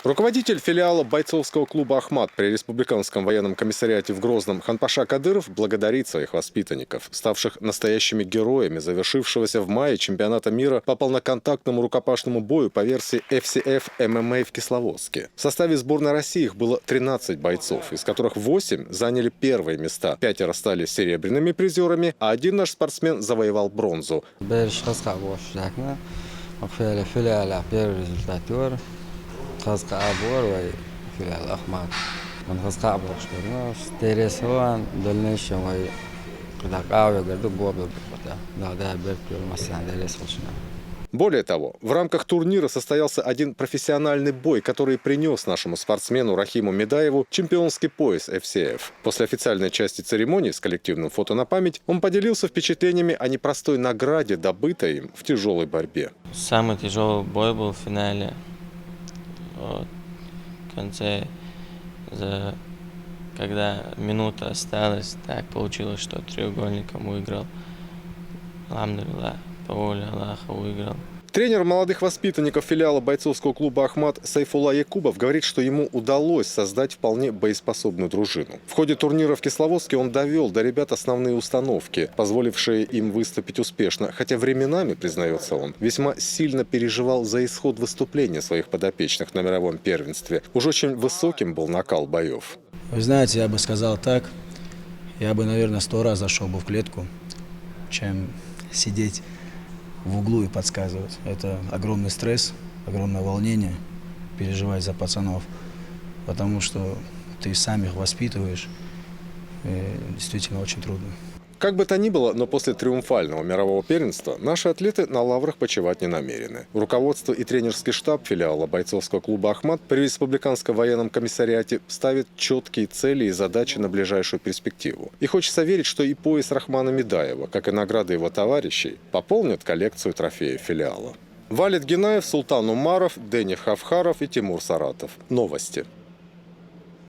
Руководитель филиала бойцовского клуба «Ахмат» при Республиканском военном комиссариате в Грозном Ханпаша Кадыров благодарит своих воспитанников, ставших настоящими героями завершившегося в мае чемпионата мира по полноконтактному рукопашному бою по версии FCF ММА в Кисловодске. В составе сборной России их было 13 бойцов, из которых 8 заняли первые места, 5 стали серебряными призерами, а один наш спортсмен завоевал бронзу. خاصة أبور وفي الأحمر من خاصة أبور شلون ستيرس هو دلنيش وي كذا قاوي قدر بوب ده ده بيركل مثلا درس وشنا. Более того, в рамках турнира состоялся один профессиональный бой, который принес нашему спортсмену Рахиму Медаеву чемпионский пояс FCF. После официальной части церемонии с коллективным фото на память он поделился впечатлениями о непростой награде, добытой им в тяжелой борьбе. Самый тяжелый бой был в финале. Вот. В конце, когда минута осталась, так получилось, что треугольником выиграл. Алхамдулиллах, по воле Аллаха выиграл. Тренер молодых воспитанников филиала бойцовского клуба «Ахмат» Сайфулла Якубов говорит, что ему удалось создать вполне боеспособную дружину. В ходе турнира в Кисловодске он довел до ребят основные установки, позволившие им выступить успешно, хотя временами, признается он, весьма сильно переживал за исход выступления своих подопечных на мировом первенстве. Уж очень высоким был накал боев. Вы знаете, я бы сказал так, я бы, наверное, 100 раз зашел бы в клетку, чем сидеть в углу и подсказывать. Это огромный стресс, огромное волнение, переживать за пацанов, потому что ты сам их воспитываешь, и действительно очень трудно. Как бы то ни было, но после триумфального мирового первенства наши атлеты на лаврах почивать не намерены. Руководство и тренерский штаб филиала бойцовского клуба «Ахмат» при Республиканском военном комиссариате ставят четкие цели и задачи на ближайшую перспективу. И хочется верить, что и пояс Рахмана Медаева, как и награды его товарищей, пополнят коллекцию трофеев филиала. Валид Генаев, Султан Умаров, Дени Хавхаров и Тимур Саратов. Новости.